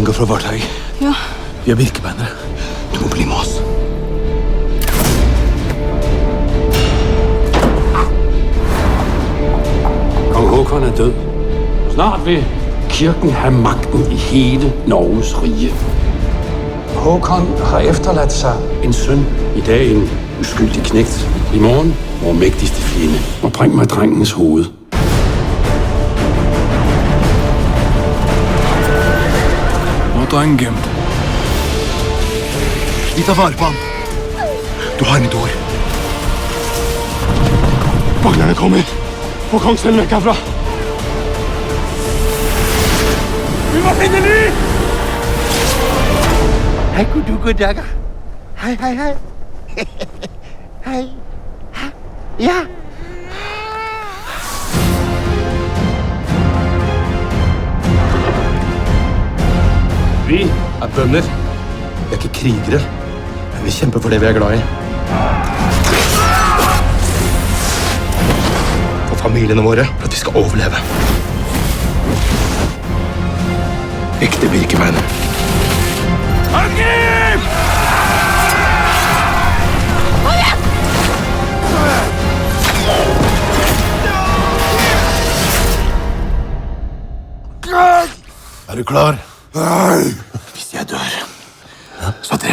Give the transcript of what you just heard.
Inga fra Varteg. Ja. Vi er virkebannere. Du må bli med oss. Kong Håkon er død. Snart vil kirken have magten i hele Norges rige. Håkon har efterladt sig en søn. I dag en uskyldig knægt. I morgen vor mægtigste fjende. Og bring mig drengens hoved. Nå er drengen gemt. Vi tar vare på ham. Du har mitt ord. Vagnerne kommer. Få kongsvenn vekk herfra. Vi må finne ny! Hej, god dager. Hej. Hej. Ja. Vi er bønder. Vi er ikke krigere. Men vi kjemper for det vi er glad i. For familiene våre, for at vi skal overleve. Ekte virkemenn. Angrip! Er du klar? Hvis jeg dør, så dreper